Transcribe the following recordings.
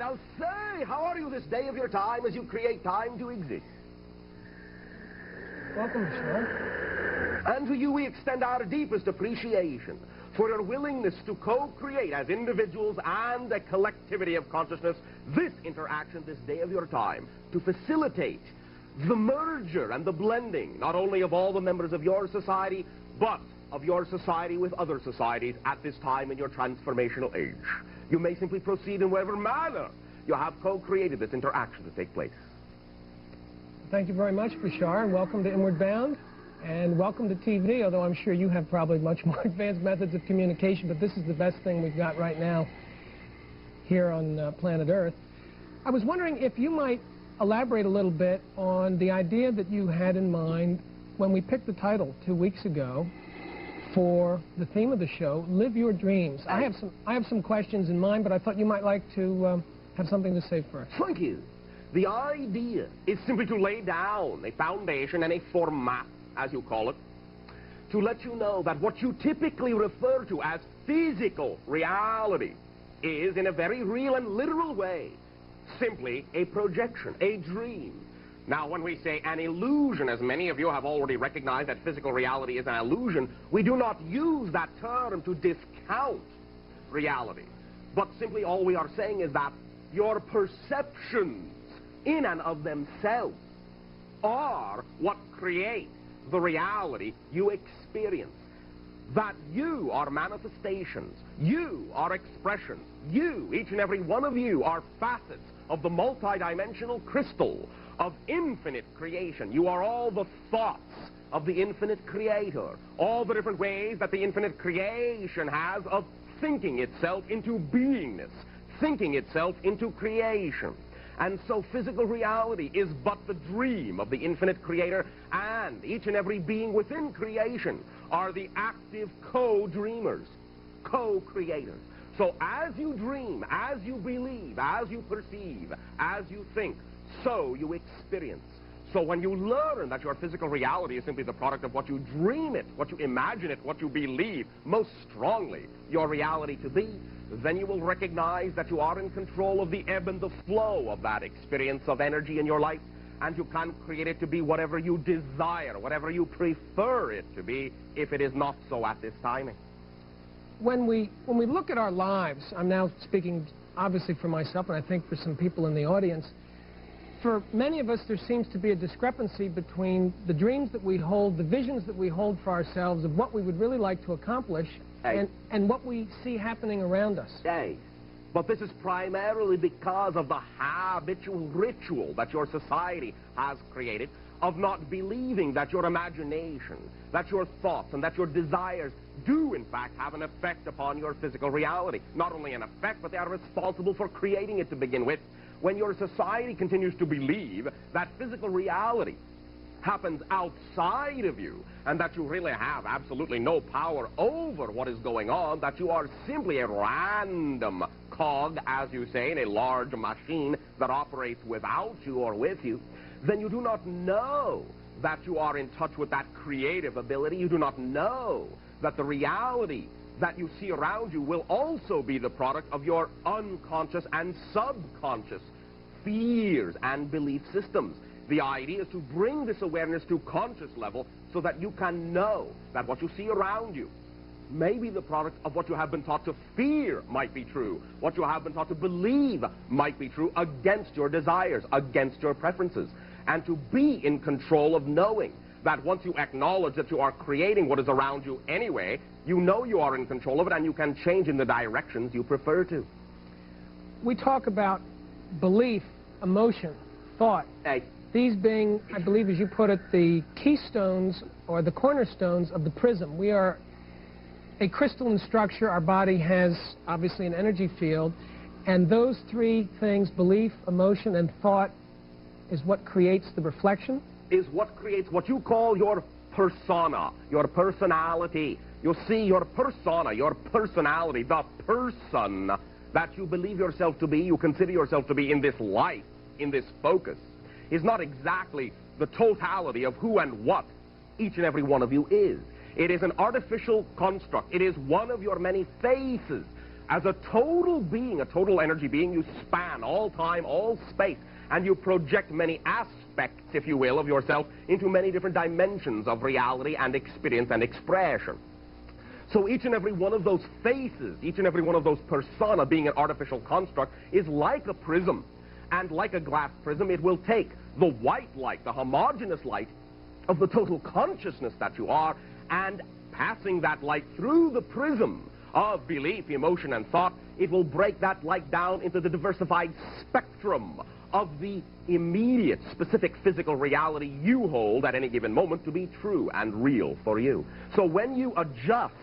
I'll say, how are you this day of your time as you create time to exist? Welcome, Bashar. And to you we extend our deepest appreciation for your willingness to co-create as individuals and a collectivity of consciousness this interaction this day of your time to facilitate the merger and the blending not only of all the members of your society but of your society with other societies at this time in your transformational age. You may simply proceed in whatever manner you have co-created this interaction to take place. Thank you very much, Bashar, and welcome to Inward Bound, and welcome to TV, although I'm sure you have probably much more advanced methods of communication, but this is the best thing we've got right now here on planet Earth. I was wondering if you might elaborate a little bit on the idea that you had in mind when we picked the title 2 weeks ago for the theme of the show, Live Your Dreams. I have some questions in mind, but I thought you might like to have something to say first. Thank you. The idea is simply to lay down a foundation and a format, as you call it, to let you know that what you typically refer to as physical reality is, in a very real and literal way, simply a projection, a dream. Now, when we say an illusion, as many of you have already recognized that physical reality is an illusion, we do not use that term to discount reality. But simply all we are saying is that your perceptions in and of themselves are what create the reality you experience. That you are manifestations, you are expressions, you, each and every one of you, are facets of the multidimensional crystal of infinite creation. You are all the thoughts of the infinite creator, all the different ways that the infinite creation has of thinking itself into beingness, thinking itself into creation. And so physical reality is but the dream of the infinite creator, and each and every being within creation are the active co-dreamers, co-creators. So as you dream, as you believe, as you perceive, as you think, so you experience. So when you learn that your physical reality is simply the product of what you dream it, what you imagine it, what you believe most strongly your reality to be, then you will recognize that you are in control of the ebb and the flow of that experience of energy in your life, and you can create it to be whatever you desire, whatever you prefer it to be, if it is not so at this timing. When we look at our lives, I'm now speaking obviously for myself, and I think for some people in the audience, for many of us there seems to be a discrepancy between the dreams that we hold, the visions that we hold for ourselves of what we would really like to accomplish, and what we see happening around us. But this is primarily because of the habitual ritual that your society has created of not believing that your imagination, that your thoughts, and that your desires do in fact have an effect upon your physical reality. Not only an effect, but they are responsible for creating it to begin with. When your society continues to believe that physical reality happens outside of you, and that you really have absolutely no power over what is going on, that you are simply a random cog, as you say, in a large machine that operates without you or with you, then you do not know that you are in touch with that creative ability. You do not know that the reality that you see around you will also be the product of your unconscious and subconscious fears and belief systems. The idea is to bring this awareness to conscious level so that you can know that what you see around you may be the product of what you have been taught to fear might be true, what you have been taught to believe might be true against your desires, against your preferences, and to be in control of knowing that once you acknowledge that you are creating what is around you anyway, you know you are in control of it and you can change in the directions you prefer to. We talk about belief, emotion, thought. These being, I believe, as you put it, the keystones or the cornerstones of the prism. We are a crystalline structure. Our body has, obviously, an energy field. And those three things, belief, emotion, and thought, is what creates the reflection? Is what creates what you call your persona, your personality. You see, your persona, your personality, the person that you believe yourself to be, you consider yourself to be in this life, in this focus, is not exactly the totality of who and what each and every one of you is. It is an artificial construct. It is one of your many faces As a total being, a total energy being, you span all time, all space, and you project many aspects, if you will, of yourself into many different dimensions of reality and experience and expression. So each and every one of those faces, each and every one of those persona, being an artificial construct, is like a prism. And like a glass prism, it will take the white light, the homogeneous light of the total consciousness that you are, and passing that light through the prism of belief, emotion, and thought, it will break that light down into the diversified spectrum of the immediate, specific physical reality you hold at any given moment to be true and real for you. So when you adjust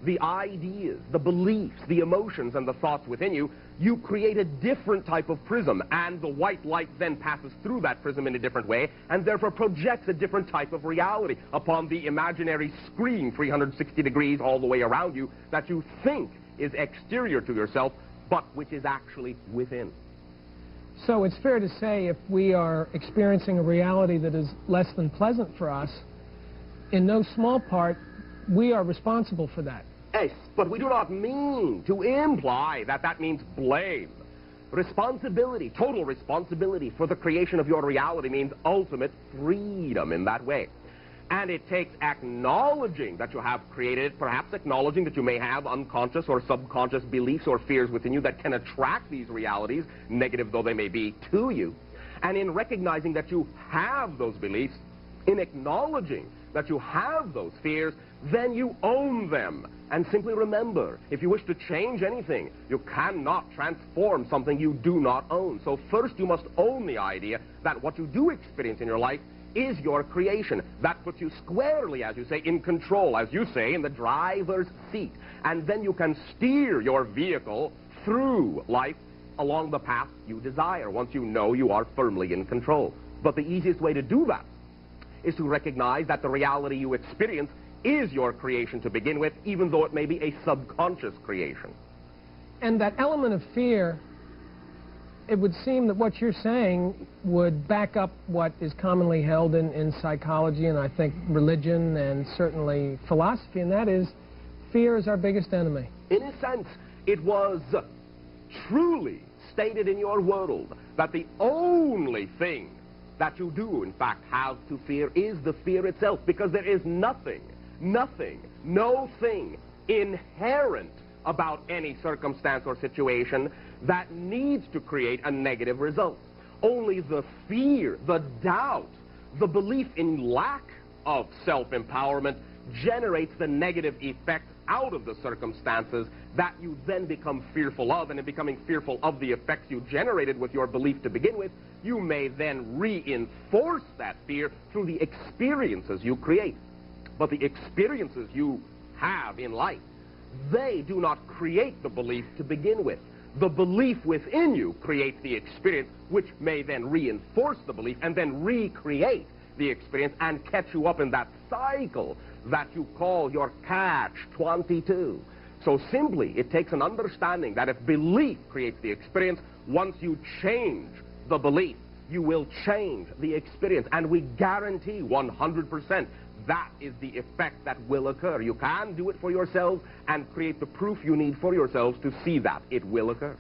the ideas, the beliefs, the emotions, and the thoughts within you, you create a different type of prism, and the white light then passes through that prism in a different way, and therefore projects a different type of reality upon the imaginary screen 360 degrees all the way around you that you think is exterior to yourself, but which is actually within. So it's fair to say if we are experiencing a reality that is less than pleasant for us, in no small part, we are responsible for that. Yes, but we do not mean to imply that that means blame. Responsibility, total responsibility for the creation of your reality means ultimate freedom in that way. And it takes acknowledging that you have created it, perhaps acknowledging that you may have unconscious or subconscious beliefs or fears within you that can attract these realities, negative though they may be, to you. And in recognizing that you have those beliefs, in acknowledging that you have those fears, then you own them. And simply remember, if you wish to change anything, you cannot transform something you do not own. So first you must own the idea that what you do experience in your life is your creation. That puts you squarely, as you say, in control, as you say, in the driver's seat. And then you can steer your vehicle through life along the path you desire, once you know you are firmly in control. But the easiest way to do that is to recognize that the reality you experience is your creation to begin with, even though it may be a subconscious creation. And that element of fear, it would seem that what you're saying would back up what is commonly held in psychology and I think religion and certainly philosophy, and that is fear is our biggest enemy. In a sense, it was truly stated in your world that the only thing that you do, in fact, have to fear is the fear itself, because there is nothing, no thing inherent about any circumstance or situation that needs to create a negative result. Only the fear, the doubt, the belief in lack of self-empowerment generates the negative effect out of the circumstances that you then become fearful of, and in becoming fearful of the effects you generated with your belief to begin with, you may then reinforce that fear through the experiences you create. But the experiences you have in life, they do not create the belief to begin with. The belief within you creates the experience, which may then reinforce the belief and then recreate the experience and catch you up in that cycle that you call your catch-22. So simply, it takes an understanding that if belief creates the experience, once you change the belief, you will change the experience. And we guarantee 100% that is the effect that will occur. You can do it for yourselves and create the proof you need for yourselves to see that it will occur.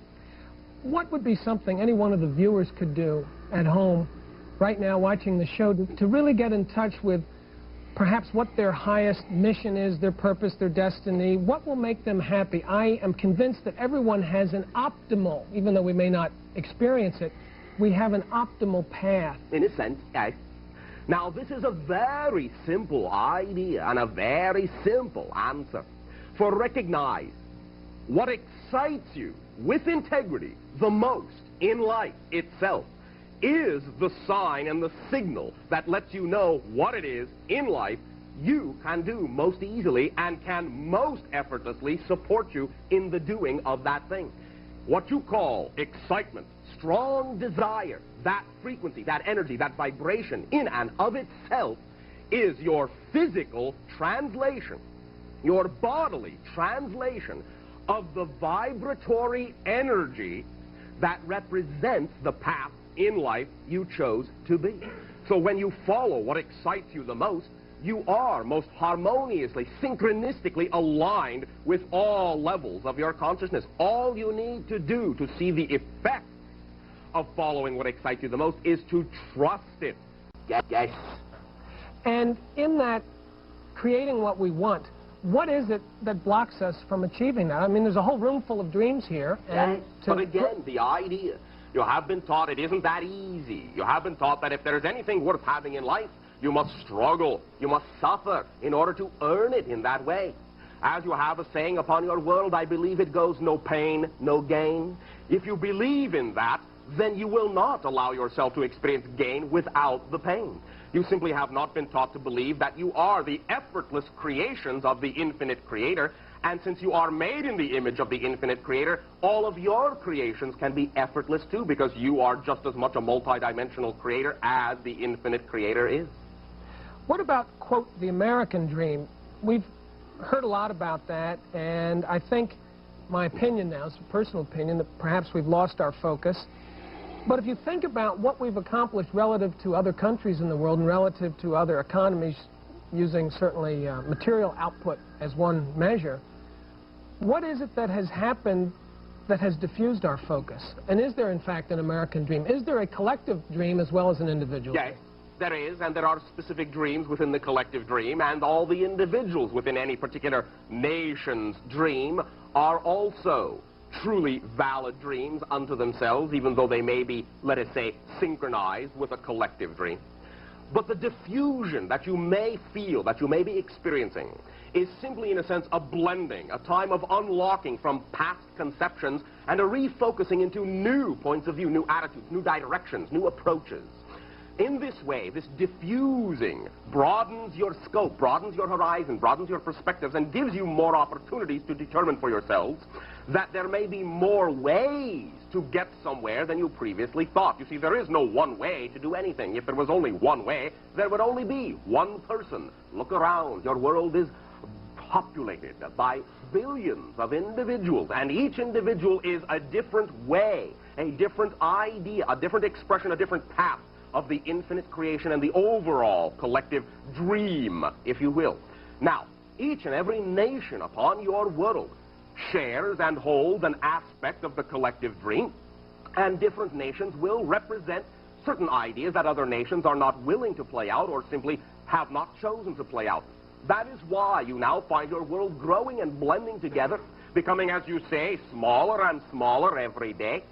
What would be something any one of the viewers could do at home right now watching the show to really get in touch with perhaps what their highest mission is, their purpose, their destiny? What will make them happy? I am convinced that everyone has an optimal, even though we may not experience it, we have an optimal path. In a sense, yes. Now, this is a very simple idea and a very simple answer. For recognize what excites you with integrity the most in life itself is the sign and the signal that lets you know what it is in life you can do most easily and can most effortlessly support you in the doing of that thing. What you call excitement, strong desire, that frequency, that energy, that vibration in and of itself is your physical translation, your bodily translation of the vibratory energy that represents the path in life you chose to be. So when you follow what excites you the most, you are most harmoniously, synchronistically aligned with all levels of your consciousness. All you need to do to see the effect of following what excites you the most is to trust it. Yes. And in that creating what we want, what is it that blocks us from achieving that? I mean, there's a whole room full of dreams here. And but again, the idea, you have been taught it isn't that easy. You have been taught that if there is anything worth having in life, you must struggle, you must suffer in order to earn it in that way. As you have a saying upon your world, I believe it goes, no pain, no gain. If you believe in that, then you will not allow yourself to experience gain without the pain. You simply have not been taught to believe that you are the effortless creations of the infinite creator, and since you are made in the image of the infinite creator, all of your creations can be effortless too, because you are just as much a multidimensional creator as the infinite creator is. What about, quote, the American dream? We've heard a lot about that, and I think, my opinion now, it's a personal opinion, that perhaps we've lost our focus. But if you think about what we've accomplished relative to other countries in the world and relative to other economies, using certainly material output as one measure, what is it that has happened that has diffused our focus? And is there, in fact, an American dream? Is there a collective dream as well as an individual dream? Yes, there is, and there are specific dreams within the collective dream, and all the individuals within any particular nation's dream are also truly valid dreams unto themselves, even though they may be, let us say, synchronized with a collective dream. But the diffusion that you may feel, that you may be experiencing, is simply, in a sense, a blending, a time of unlocking from past conceptions and a refocusing into new points of view, new attitudes, new directions, new approaches. In this way, this diffusing broadens your scope, broadens your horizon, broadens your perspectives, and gives you more opportunities to determine for yourselves that there may be more ways to get somewhere than you previously thought. You see, there is no one way to do anything. If there was only one way, there would only be one person. Look around. Your world is populated by billions of individuals, and each individual is a different way, a different idea, a different expression, a different path of the infinite creation and the overall collective dream, if you will. Now, each and every nation upon your world shares and holds an aspect of the collective dream, and different nations will represent certain ideas that other nations are not willing to play out or simply have not chosen to play out. That is why you now find your world growing and blending together, becoming, as you say, smaller and smaller every day,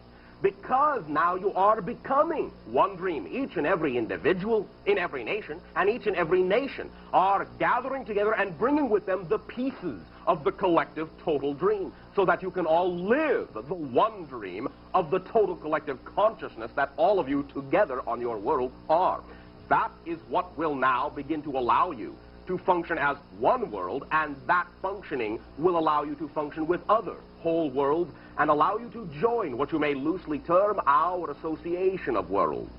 because now you are becoming one dream. Each and every individual in every nation, and each and every nation are gathering together and bringing with them the pieces of the collective total dream, so that you can all live the one dream of the total collective consciousness that all of you together on your world are. That is what will now begin to allow you to function as one world, and that functioning will allow you to function with other whole worlds and allow you to join what you may loosely term our association of worlds.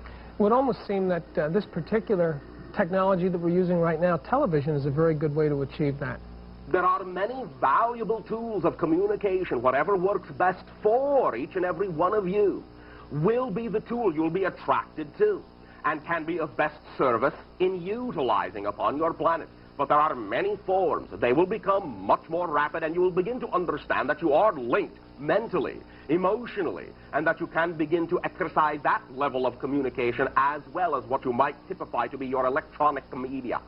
It would almost seem that this particular technology that we're using right now, television, is a very good way to achieve that. There are many valuable tools of communication. Whatever works best for each and every one of you will be the tool you'll be attracted to and can be of best service in utilizing upon your planet. But there are many forms. They will become much more rapid, and you will begin to understand that you are linked mentally, emotionally, and that you can begin to exercise that level of communication as well as what you might typify to be your electronic media.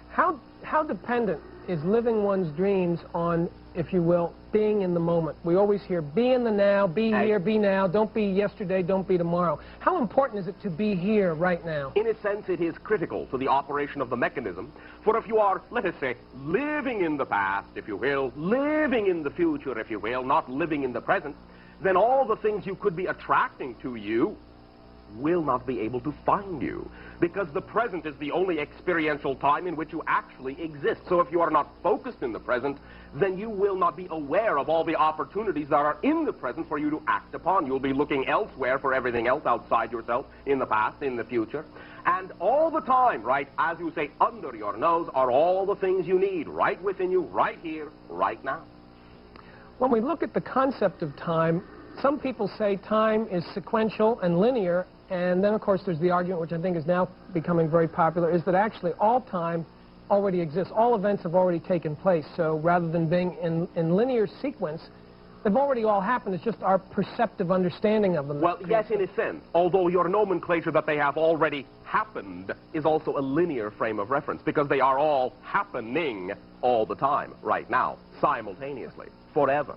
How dependent is living one's dreams on, if you will, being in the moment? We always hear, be in the now, be here, be now, don't be yesterday, don't be tomorrow. How important is it to be here right now? In a sense, it is critical to the operation of the mechanism. For if you are, let us say, living in the past, if you will, living in the future, if you will, not living in the present, then all the things you could be attracting to you will not be able to find you, because the present is the only experiential time in which you actually exist. So if you are not focused in the present, then you will not be aware of all the opportunities that are in the present for you to act upon. You'll be looking elsewhere for everything else outside yourself, in the past, in the future. And all the time, right, as you say, under your nose are all the things you need, right within you, right here, right now. When we look at the concept of time, some people say time is sequential and linear, And then, of course, there's the argument, which I think is now becoming very popular, is that actually all time already exists. All events have already taken place. So rather than being in linear sequence, they've already all happened. It's just our perceptive understanding of them. Well, yes, in a sense, although your nomenclature that they have already happened is also a linear frame of reference, because they are all happening all the time, right now, simultaneously, forever.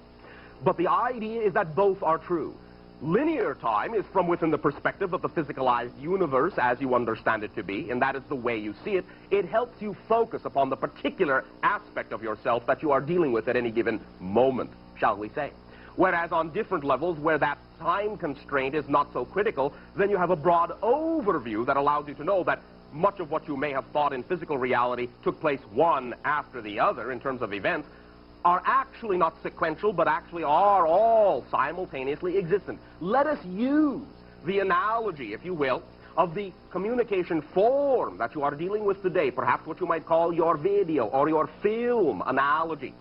But the idea is that both are true. Linear time is from within the perspective of the physicalized universe as you understand it to be, and that is the way you see it. It helps you focus upon the particular aspect of yourself that you are dealing with at any given moment, shall we say. Whereas on different levels where that time constraint is not so critical, then you have a broad overview that allows you to know that much of what you may have thought in physical reality took place one after the other in terms of events are actually not sequential, but actually are all simultaneously existent. Let us use the analogy, if you will, of the communication form that you are dealing with today, perhaps what you might call your video or your film analogy.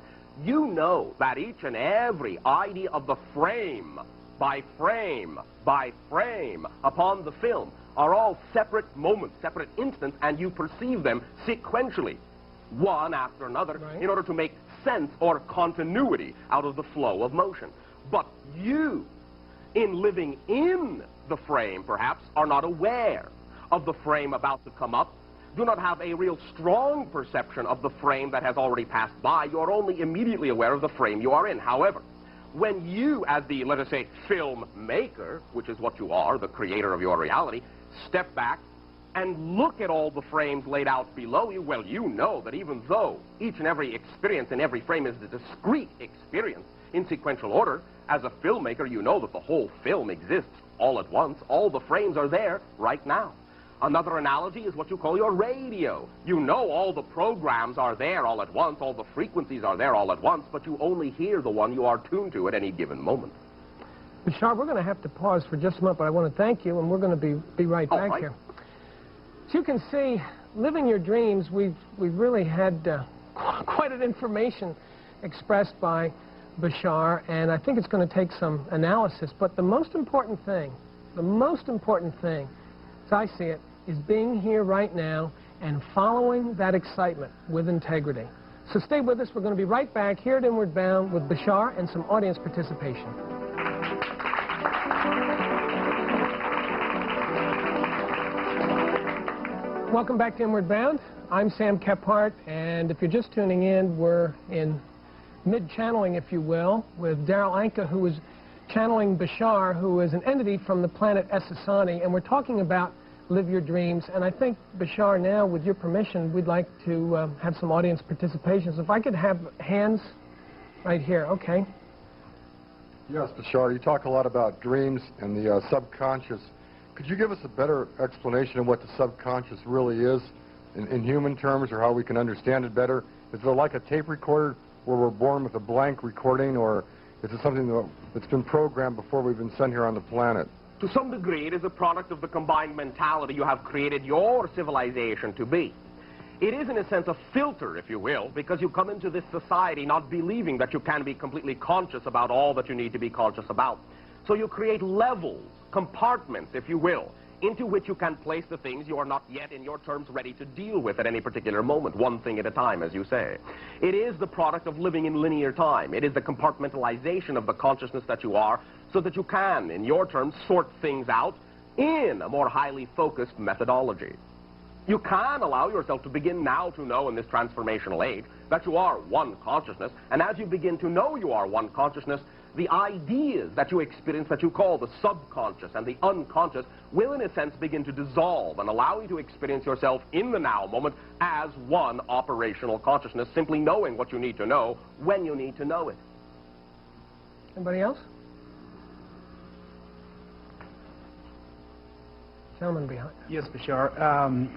You know that each and every idea of the frame by frame by frame upon the film are all separate moments, separate instants, and you perceive them sequentially, one after another, right, in order to make sense or continuity out of the flow of motion. But you, in living in the frame, perhaps, are not aware of the frame about to come up, do not have a real strong perception of the frame that has already passed by. You're only immediately aware of the frame you are in. However, when you, as the, let us say, filmmaker, which is what you are, the creator of your reality, step back and look at all the frames laid out below you, well, you know that even though each and every experience in every frame is a discrete experience in sequential order, as a filmmaker, you know that the whole film exists all at once. All the frames are there right now. Another analogy is what you call your radio. You know all the programs are there all at once, all the frequencies are there all at once, but you only hear the one you are tuned to at any given moment. Bashar, we're going to have to pause for just a moment, but I want to thank you, and we're going to be right back here. As you can see, living your dreams, we've really had quite an information expressed by Bashar, and I think it's going to take some analysis. But the most important thing, as I see it, is being here right now and following that excitement with integrity. So stay with us. We're going to be right back here at Inward Bound with Bashar and some audience participation. Welcome back to Inward Bound. I'm Sam Kephart, and if you're just tuning in, we're in mid-channeling, if you will, with Darryl Anka, who is channeling Bashar, who is an entity from the planet Esasani, and we're talking about Live Your Dreams. And I think, Bashar, now, with your permission, we'd like to have some audience participation. So if I could have hands right here. Okay. Yes, Bashar, you talk a lot about dreams and the subconscious. Could you give us a better explanation of what the subconscious really is in human terms, or how we can understand it better? Is it like a tape recorder where we're born with a blank recording, or is it something that's been programmed before we've been sent here on the planet? To some degree, it is a product of the combined mentality you have created your civilization to be. It is, in a sense, a filter, if you will, because you come into this society not believing that you can be completely conscious about all that you need to be conscious about. So you create levels, compartments, if you will, into which you can place the things you are not yet, in your terms, ready to deal with at any particular moment, one thing at a time, as you say. It is the product of living in linear time. It is the compartmentalization of the consciousness that you are, so that you can, in your terms, sort things out in a more highly focused methodology. You can allow yourself to begin now to know in this transformational age that you are one consciousness, and as you begin to know you are one consciousness, the ideas that you experience that you call the subconscious and the unconscious will, in a sense, begin to dissolve and allow you to experience yourself in the now moment as one operational consciousness, simply knowing what you need to know when you need to know it. Anybody else? Gentleman behind. Yes, Bashar.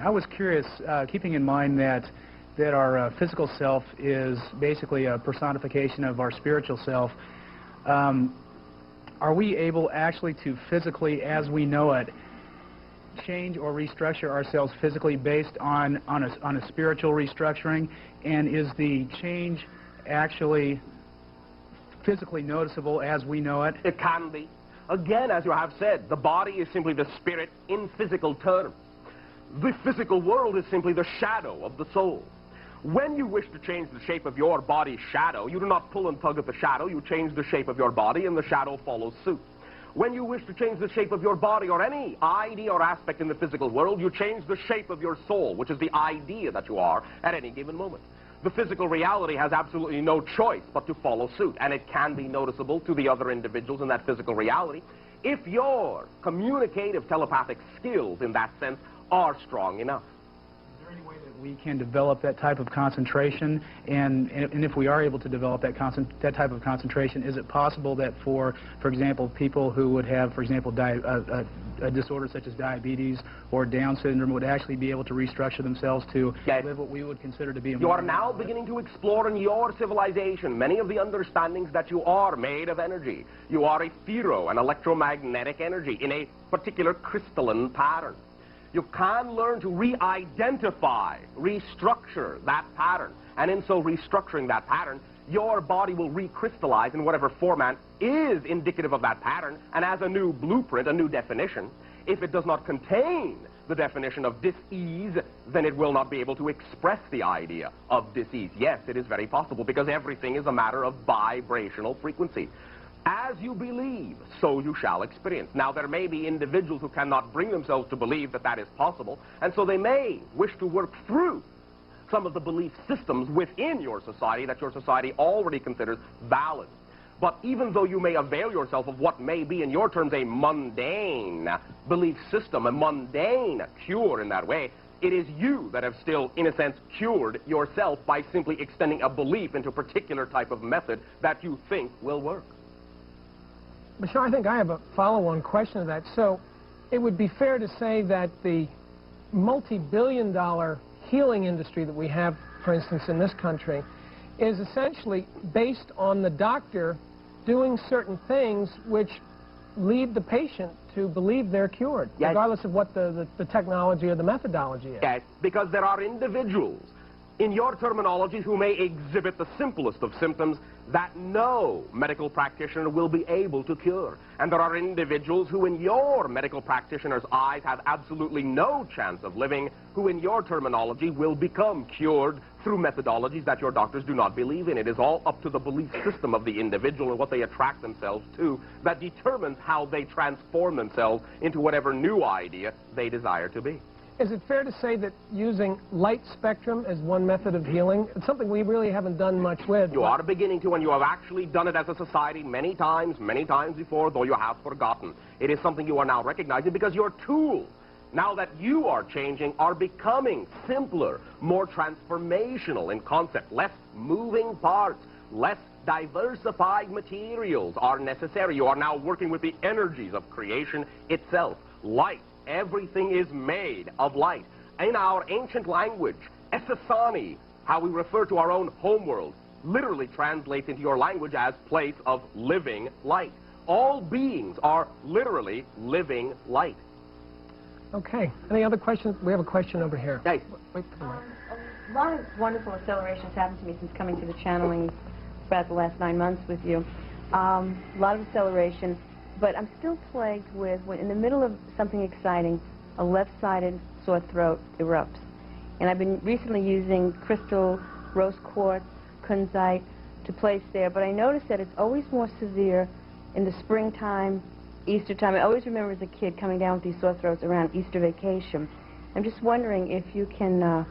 I was curious, keeping in mind that our physical self is basically a personification of our spiritual self. Are we able actually to physically, as we know it, change or restructure ourselves physically based on a spiritual restructuring? And is the change actually physically noticeable as we know it? It can be. Again, as you have said, the body is simply the spirit in physical terms. The physical world is simply the shadow of the soul. When you wish to change the shape of your body's shadow, you do not pull and tug at the shadow, you change the shape of your body and the shadow follows suit. When you wish to change the shape of your body or any idea or aspect in the physical world, you change the shape of your soul, which is the idea that you are at any given moment. The physical reality has absolutely no choice but to follow suit, and it can be noticeable to the other individuals in that physical reality if your communicative telepathic skills in that sense are strong enough. Is there any way that we can develop that type of concentration, and if we are able to develop that type of concentration, is it possible that for example, people who would have, for example, a disorder such as diabetes or Down syndrome would actually be able to restructure themselves to live what we would consider to be a... You are now beginning to explore in your civilization many of the understandings that you are made of energy. You are a ferro, an electromagnetic energy in a particular crystalline pattern. You can learn to re-identify, restructure that pattern. And in so restructuring that pattern, your body will recrystallize in whatever format is indicative of that pattern, and as a new blueprint, a new definition. If it does not contain the definition of dis-ease, then it will not be able to express the idea of dis-ease. Yes, it is very possible, because everything is a matter of vibrational frequency. As you believe, so you shall experience. Now, there may be individuals who cannot bring themselves to believe that that is possible, and so they may wish to work through some of the belief systems within your society that your society already considers valid. But even though you may avail yourself of what may be, in your terms, a mundane belief system, a mundane cure in that way, it is you that have still, in a sense, cured yourself by simply extending a belief into a particular type of method that you think will work. Bashar, I think I have a follow-on question to that. So it would be fair to say that the multi-billion-dollar healing industry that we have, for instance, in this country, is essentially based on the doctor doing certain things which lead the patient to believe they're cured, yes, regardless of what the technology or the methodology is. Yes, because there are individuals, in your terminology, who may exhibit the simplest of symptoms that no medical practitioner will be able to cure. And there are individuals who, in your medical practitioner's eyes, have absolutely no chance of living, who, in your terminology, will become cured through methodologies that your doctors do not believe in. It is all up to the belief system of the individual and what they attract themselves to that determines how they transform themselves into whatever new idea they desire to be. Is it fair to say that using light spectrum as one method of healing, it's something we really haven't done much with? You are beginning to, and you have actually done it as a society many times before, though you have forgotten. It is something you are now recognizing because your tools, now that you are changing, are becoming simpler, more transformational in concept. Less moving parts, less diversified materials are necessary. You are now working with the energies of creation itself. Light. Everything is made of light. In our ancient language, Esasani, how we refer to our own homeworld, literally translates into your language as place of living light. All beings are literally living light. Okay. Any other questions? We have a question over here. Hey. Wait for the mic. A lot of wonderful accelerations happened to me since coming to the channeling about the last 9 months with you. A lot of acceleration. But I'm still plagued with, when in the middle of something exciting, a left-sided sore throat erupts. And I've been recently using crystal, rose quartz, kunzite to place there, but I notice that it's always more severe in the springtime, Easter time. I always remember as a kid coming down with these sore throats around Easter vacation. I'm just wondering if you can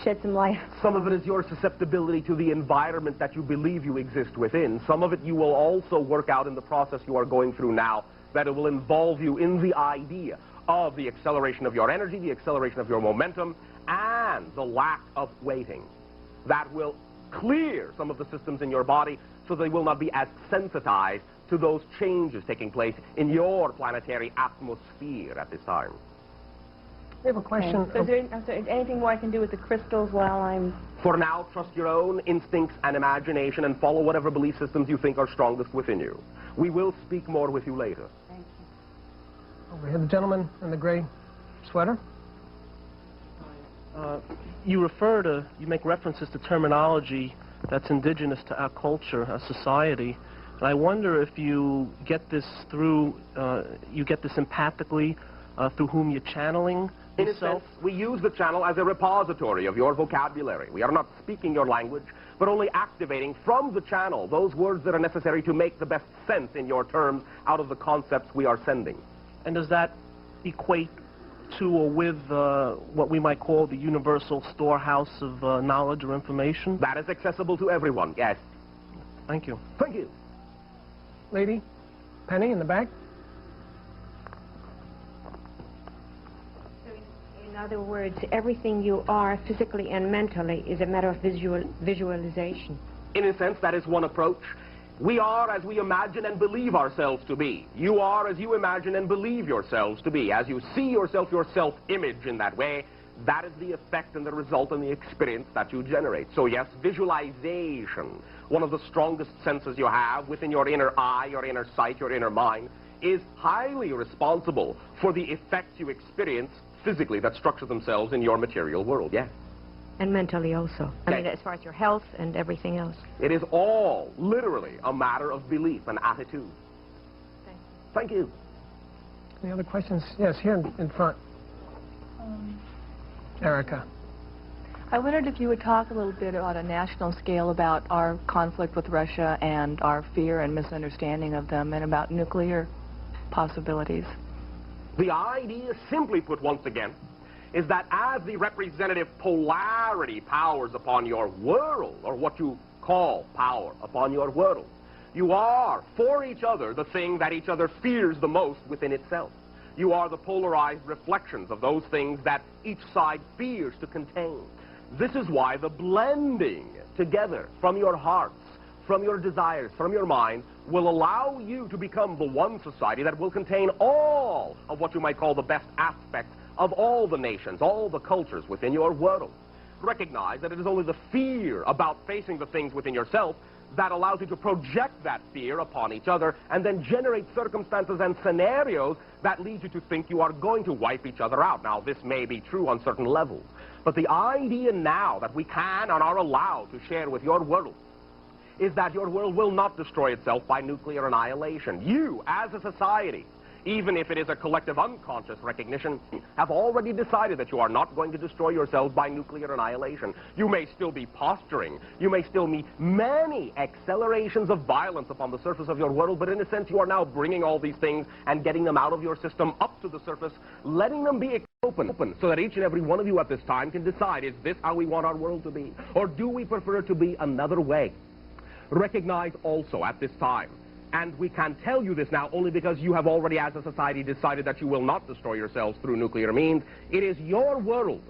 shed some light. Some of it is your susceptibility to the environment that you believe you exist within. Some of it you will also work out in the process you are going through now, that it will involve you in the idea of the acceleration of your energy, the acceleration of your momentum, and the lack of waiting. That will clear some of the systems in your body so they will not be as sensitized to those changes taking place in your planetary atmosphere at this time. We have a question. Okay. So is there anything more I can do with the crystals while I'm... For now, trust your own instincts and imagination and follow whatever belief systems you think are strongest within you. We will speak more with you later. Thank you. Over here, the gentleman in the gray sweater. You make references to terminology that's indigenous to our culture, our society. And I wonder if you get this through, you get this empathically through whom you're channeling In a yourself. sense, we use the channel as a repository of your vocabulary. We are not speaking your language, but only activating from the channel those words that are necessary to make the best sense in your terms out of the concepts we are sending. And does that equate to or with what we might call the universal storehouse of knowledge or information? That is accessible to everyone, yes. Thank you. Thank you. Lady, Penny in the back. In other words, everything you are physically and mentally is a matter of visualization. In a sense, that is one approach. We are as we imagine and believe ourselves to be. You are as you imagine and believe yourselves to be. As you see yourself, your self-image in that way, that is the effect and the result and the experience that you generate. So yes, visualization, one of the strongest senses you have within your inner eye, your inner sight, your inner mind, is highly responsible for the effects you experience physically that structure themselves in your material world, yes. And mentally also. I mean, as far as your health and everything else. It is all literally a matter of belief and attitude. Thank you. Any other questions? Yes, here in front. Erica. I wondered if you would talk a little bit on a national scale about our conflict with Russia and our fear and misunderstanding of them, and about nuclear possibilities. The idea, simply put once again, is that as the representative polarity powers upon your world, or what you call power upon your world, you are, for each other, the thing that each other fears the most within itself. You are the polarized reflections of those things that each side fears to contain. This is why the blending together from your hearts, from your desires, from your mind, will allow you to become the one society that will contain all of what you might call the best aspects of all the nations, all the cultures within your world. Recognize that it is only the fear about facing the things within yourself that allows you to project that fear upon each other and then generate circumstances and scenarios that lead you to think you are going to wipe each other out. Now, this may be true on certain levels, but the idea now that we can and are allowed to share with your world is that your world will not destroy itself by nuclear annihilation. You, as a society, even if it is a collective unconscious recognition, have already decided that you are not going to destroy yourselves by nuclear annihilation. You may still be posturing. You may still meet many accelerations of violence upon the surface of your world, but in a sense you are now bringing all these things and getting them out of your system up to the surface, letting them be open, so that each and every one of you at this time can decide, is this how we want our world to be? Or do we prefer it to be another way? Recognize also at this time, and we can tell you this now only because you have already as a society decided that you will not destroy yourselves through nuclear means. It is your world.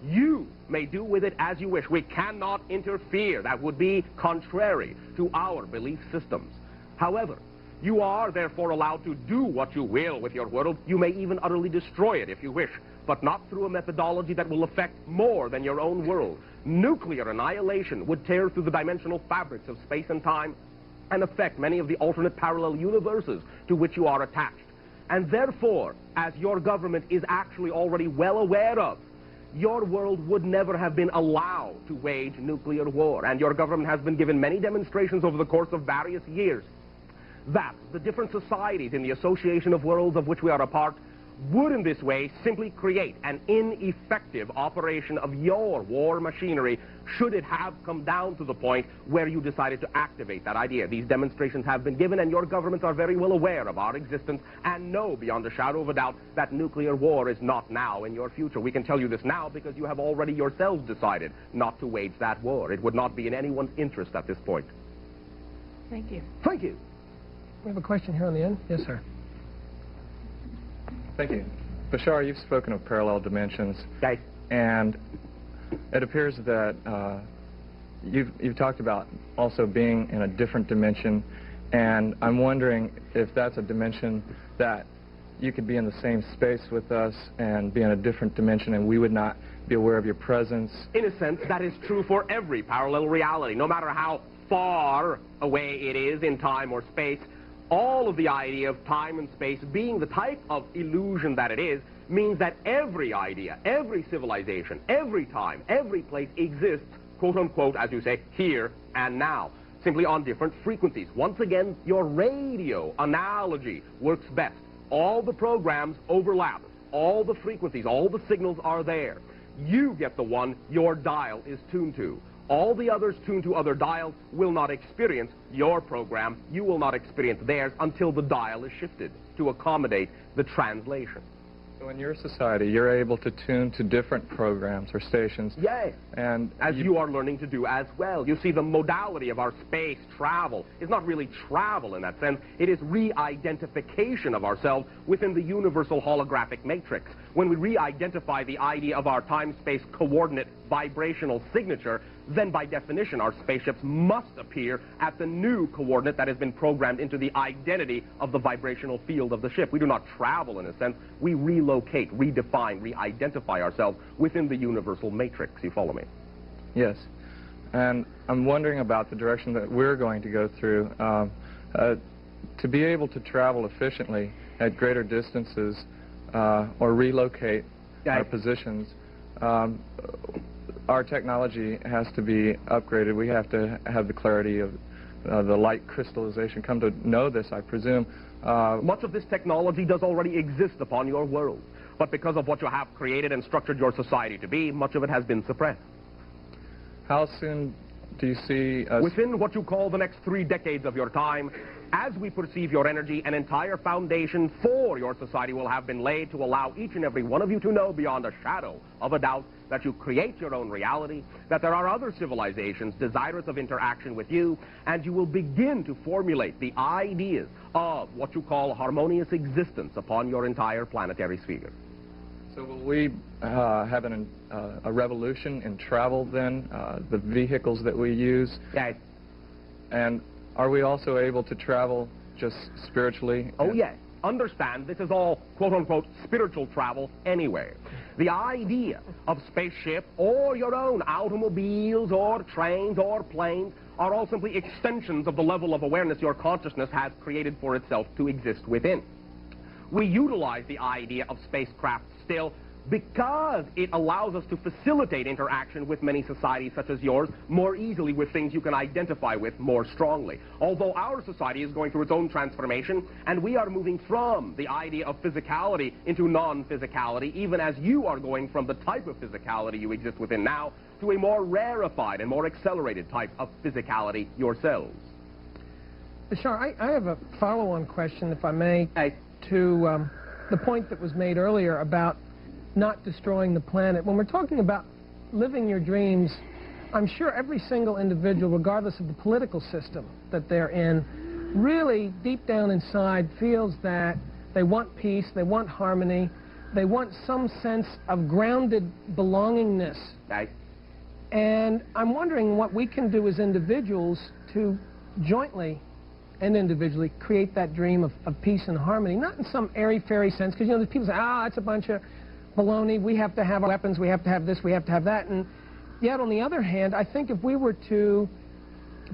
You may do with it as you wish. We cannot interfere. That would be contrary to our belief systems. However, you are therefore allowed to do what you will with your world. You may even utterly destroy it if you wish, but not through a methodology that will affect more than your own world. Nuclear annihilation would tear through the dimensional fabrics of space and time and affect many of the alternate parallel universes to which you are attached. And therefore, as your government is actually already well aware of, your world would never have been allowed to wage nuclear war. And your government has been given many demonstrations over the course of various years that the different societies in the association of worlds of which we are a part would in this way simply create an ineffective operation of your war machinery should it have come down to the point where you decided to activate that idea. These demonstrations have been given, and your governments are very well aware of our existence and know beyond a shadow of a doubt that nuclear war is not now in your future. We can tell you this now because you have already yourselves decided not to wage that war. It would not be in anyone's interest at this point. Thank you. Thank you. We have a question here on the end. Yes, sir. Thank you. Bashar, you've spoken of parallel dimensions, Okay. and it appears that you've talked about also being in a different dimension, and I'm wondering if that's a dimension that you could be in the same space with us and be in a different dimension and we would not be aware of your presence. In a sense, that is true for every parallel reality, no matter how far away it is in time or space. All of the idea of time and space being the type of illusion that it is means that every idea, every civilization, every time, every place exists, quote-unquote, as you say, here and now. simply on different frequencies. Once again, your radio analogy works best. All the programs overlap. All the frequencies, all the signals are there. You get the one your dial is tuned to. All the others tuned to other dials will not experience your program. You will not experience theirs until the dial is shifted to accommodate the translation. So in your society, you're able to tune to different programs or stations. Yes, and as you are learning to do as well. You see, the modality of our space travel is not really travel in that sense. It is re-identification of ourselves within the universal holographic matrix. When we re-identify the idea of our time-space coordinate vibrational signature, then by definition our spaceships must appear at the new coordinate that has been programmed into the identity of the vibrational field of the ship. We do not travel in a sense. We relocate, redefine, re-identify ourselves within the universal matrix. You follow me? Yes. And I'm wondering about the direction that we're going to go through. To be able to travel efficiently at greater distances or relocate our positions, our technology has to be upgraded. We have to have the clarity of the light crystallization. Come to know this, I presume. Much of this technology does already exist upon your world, but because of what you have created and structured your society to be, much of it has been suppressed. How soon do you see us... Within what you call the next 3 decades of your time, as we perceive your energy, an entire foundation for your society will have been laid to allow each and every one of you to know beyond a shadow of a doubt that you create your own reality, that there are other civilizations desirous of interaction with you, and you will begin to formulate the ideas of what you call harmonious existence upon your entire planetary sphere. So will we have a revolution in travel then, the vehicles that we use? Yes. And are we also able to travel just spiritually? Oh, yes. Understand, this is all, quote-unquote, spiritual travel anyway. The idea of spaceship or your own automobiles or trains or planes are all simply extensions of the level of awareness your consciousness has created for itself to exist within. We utilize the idea of spacecraft still because it allows us to facilitate interaction with many societies such as yours more easily with things you can identify with more strongly. Although our society is going through its own transformation and we are moving from the idea of physicality into non-physicality, even as you are going from the type of physicality you exist within now to a more rarefied and more accelerated type of physicality yourselves. Bashar, I have a follow-on question, if I may, to the point that was made earlier about not destroying the planet. When we're talking about living your dreams, I'm sure every single individual, regardless of the political system that they're in, really deep down inside feels that they want peace, they want harmony, they want some sense of grounded belongingness. Right. And I'm wondering what we can do as individuals to jointly and individually create that dream of peace and harmony, not in some airy-fairy sense, because, you know, there's people say, it's a bunch of baloney, we have to have weapons, we have to have this, we have to have that. And yet, on the other hand, I think if we were to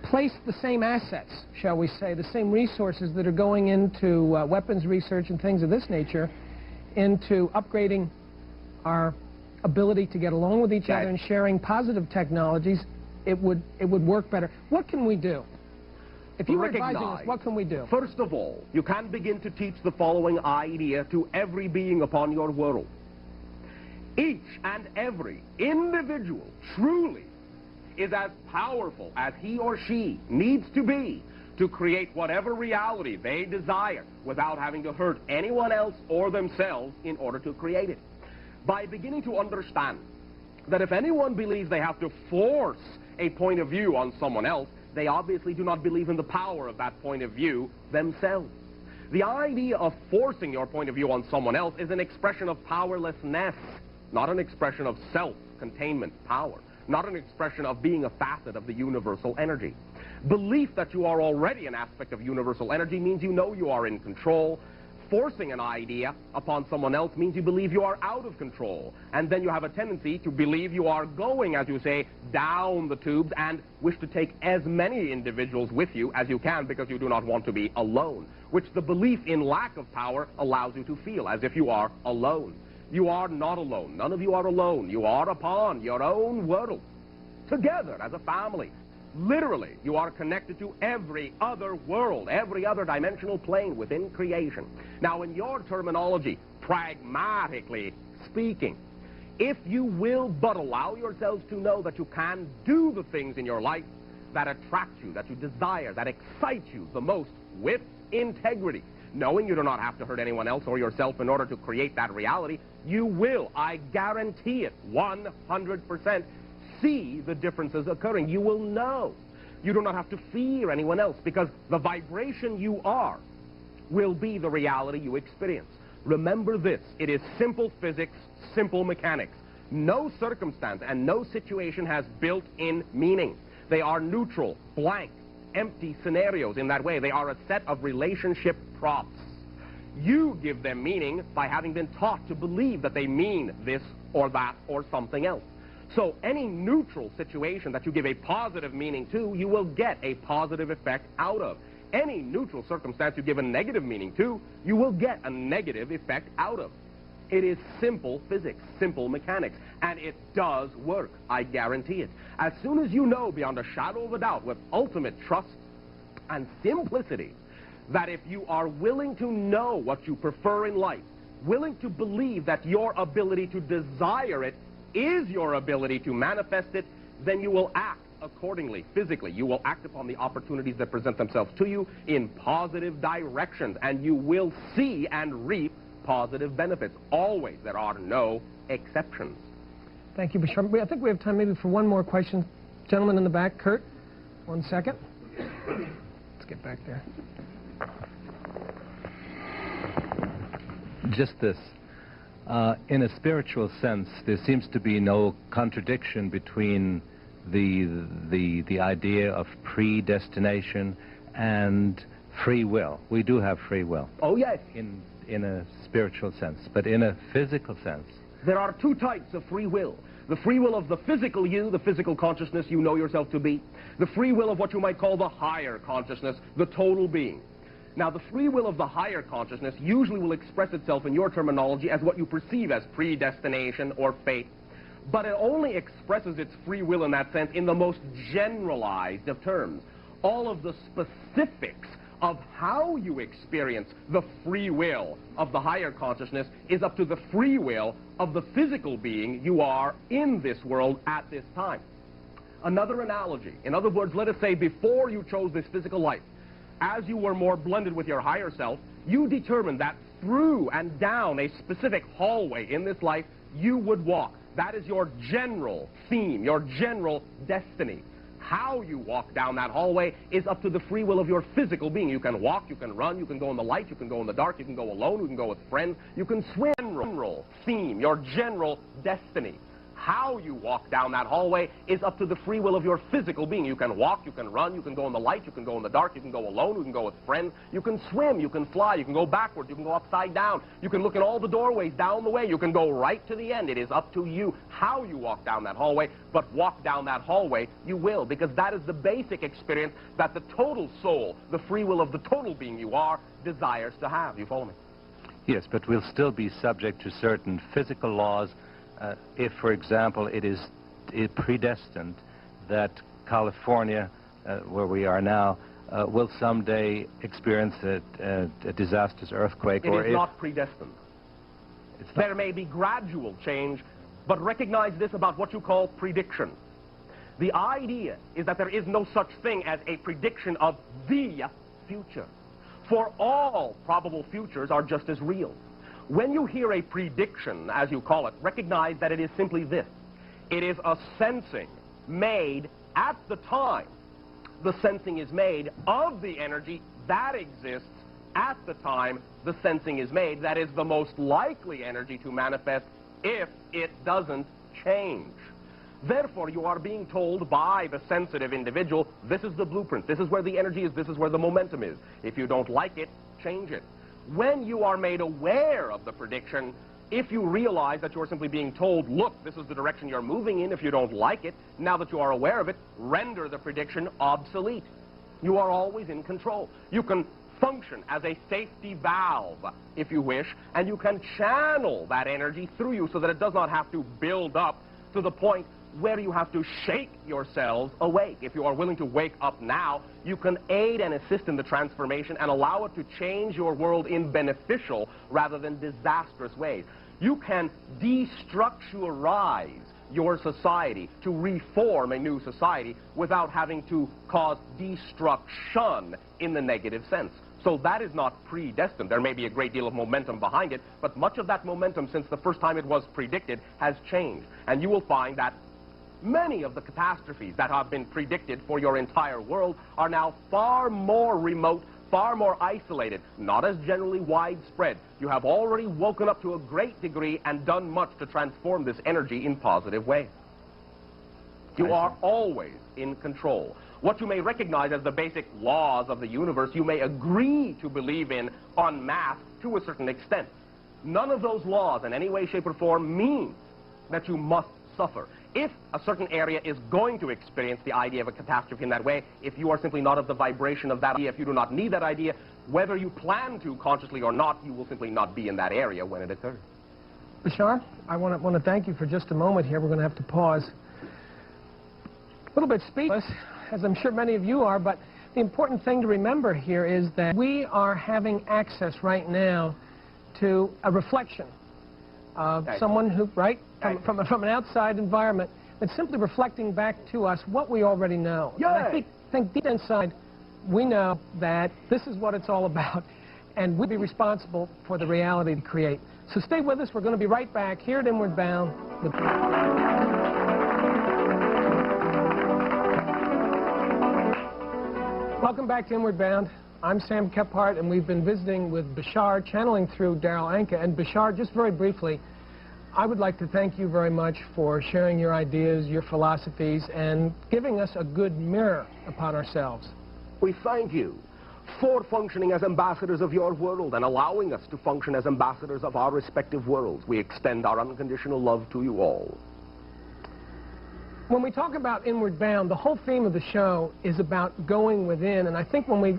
place the same assets, shall we say, the same resources that are going into weapons research and things of this nature, into upgrading our ability to get along with each other and sharing positive technologies, it would work better. What can we do? If you were advising us, what can we do? First of all, you can begin to teach the following idea to every being upon your world. Each and every individual truly is as powerful as he or she needs to be to create whatever reality they desire without having to hurt anyone else or themselves in order to create it. By beginning to understand that if anyone believes they have to force a point of view on someone else, they obviously do not believe in the power of that point of view themselves. The idea of forcing your point of view on someone else is an expression of powerlessness, not an expression of self-containment power, not an expression of being a facet of the universal energy. Belief that you are already an aspect of universal energy means you know you are in control. Forcing an idea upon someone else means you believe you are out of control. And then you have a tendency to believe you are going, as you say, down the tubes and wish to take as many individuals with you as you can because you do not want to be alone, which the belief in lack of power allows you to feel as if you are alone. You are not alone. None of you are alone. You are upon your own world, together as a family. Literally, you are connected to every other world, every other dimensional plane within creation. Now, in your terminology, pragmatically speaking, if you will but allow yourselves to know that you can do the things in your life that attract you, that you desire, that excite you the most with integrity, knowing you do not have to hurt anyone else or yourself in order to create that reality, you will, I guarantee it, 100%, see the differences occurring. You will know. You do not have to fear anyone else, because the vibration you are will be the reality you experience. Remember this, it is simple physics, simple mechanics. No circumstance and no situation has built-in meaning. They are neutral, blank, empty scenarios in that way. They are a set of relationship props. You give them meaning by having been taught to believe that they mean this or that or something else. So any neutral situation that you give a positive meaning to, you will get a positive effect out of. Any neutral circumstance you give a negative meaning to, you will get a negative effect out of. It is simple physics, simple mechanics, and it does work, I guarantee it. As soon as you know beyond a shadow of a doubt, with ultimate trust and simplicity, that if you are willing to know what you prefer in life, willing to believe that your ability to desire it is your ability to manifest it, then you will act accordingly, physically. You will act upon the opportunities that present themselves to you in positive directions, and you will see and reap positive benefits. Always. There are no exceptions. Thank you, Bashar. I think we have time maybe for one more question. Gentleman in the back, Kurt, 1 second. Let's get back there. Just this. In a spiritual sense, there seems to be no contradiction between the idea of predestination and free will. We do have free will. Oh, yes. In a spiritual sense, but in a physical sense. There are two types of free will. The free will of the physical you, the physical consciousness you know yourself to be. The free will of what you might call the higher consciousness, the total being. Now, the free will of the higher consciousness usually will express itself in your terminology as what you perceive as predestination or fate. But it only expresses its free will in that sense in the most generalized of terms. All of the specifics of how you experience the free will of the higher consciousness is up to the free will of the physical being you are in this world at this time. Another analogy, in other words, let us say before you chose this physical life, as you were more blended with your higher self, you determined that through and down a specific hallway in this life you would walk. That is your general theme, your general destiny. How you walk down that hallway is up to the free will of your physical being. You can walk, you can run, you can go in the light, you can go in the dark, you can go alone, you can go with friends, you can swim. General theme, your general destiny. How you walk down that hallway is up to the free will of your physical being. You can walk, you can run, you can go in the light, you can go in the dark, you can go alone, you can go with friends, you can swim, you can fly, you can go backwards, you can go upside down, you can look in all the doorways down the way, you can go right to the end. It is up to you how you walk down that hallway, but walk down that hallway you will, because that is the basic experience that the total soul, the free will of the total being you are, desires to have. You follow me? Yes, but we'll still be subject to certain physical laws. If, for example, it is predestined that California, where we are now, will someday experience a disastrous earthquake. It is not predestined. There may be gradual change, but recognize this about what you call prediction. The idea is that there is no such thing as a prediction of the future. For all probable futures are just as real. When you hear a prediction, as you call it, recognize that it is simply this. It is a sensing made at the time the sensing is made of the energy that exists at the time the sensing is made. That is the most likely energy to manifest if it doesn't change. Therefore, you are being told by the sensitive individual, this is the blueprint, this is where the energy is, this is where the momentum is. If you don't like it, change it. When you are made aware of the prediction, if you realize that you're simply being told, look, this is the direction you're moving in, if you don't like it, now that you are aware of it, render the prediction obsolete. You are always in control. You can function as a safety valve, if you wish, and you can channel that energy through you so that it does not have to build up to the point where you have to shake yourselves awake. If you are willing to wake up now, you can aid and assist in the transformation and allow it to change your world in beneficial rather than disastrous ways. You can destructuralize your society to reform a new society without having to cause destruction in the negative sense. So that is not predestined. There may be a great deal of momentum behind it, but much of that momentum since the first time it was predicted has changed. And you will find that many of the catastrophes that have been predicted for your entire world are now far more remote, far more isolated, not as generally widespread. You have already woken up to a great degree and done much to transform this energy in positive ways. You are always in control. What you may recognize as the basic laws of the universe, you may agree to believe in en masse to a certain extent. None of those laws in any way, shape, or form mean that you must suffer. If a certain area is going to experience the idea of a catastrophe in that way, if you are simply not of the vibration of that idea, if you do not need that idea, whether you plan to consciously or not, you will simply not be in that area when it occurs. Bashar, I want to thank you for just a moment here. We're going to have to pause. A little bit speechless, as I'm sure many of you are, but the important thing to remember here is that we are having access right now to a reflection of someone who, from an outside environment, that's simply reflecting back to us what we already know. And I think deep inside, we know that this is what it's all about, and we'll be responsible for the reality to create. So stay with us. We're going to be right back here at Inward Bound with... Welcome back to Inward Bound. I'm Sam Kephart, and we've been visiting with Bashar, channeling through Darryl Anka. And Bashar, just very briefly, I would like to thank you very much for sharing your ideas, your philosophies, and giving us a good mirror upon ourselves. We thank you for functioning as ambassadors of your world and allowing us to function as ambassadors of our respective worlds. We extend our unconditional love to you all. When we talk about Inward Bound, the whole theme of the show is about going within, and I think when we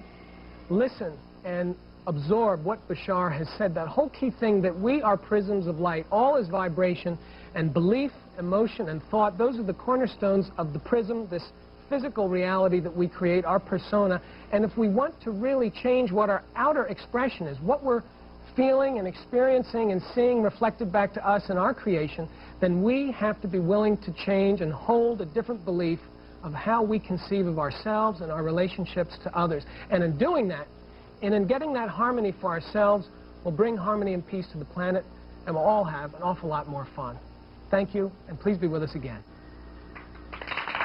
listen and absorb what Bashar has said, that whole key thing that we are prisms of light, all is vibration, and belief, emotion, and thought, those are the cornerstones of the prism, this physical reality that we create, our persona. And if we want to really change what our outer expression is, what we're feeling and experiencing and seeing reflected back to us in our creation, then we have to be willing to change and hold a different belief of how we conceive of ourselves and our relationships to others. And in doing that, and in getting that harmony for ourselves, we'll bring harmony and peace to the planet, and we'll all have an awful lot more fun. Thank you, and please be with us again.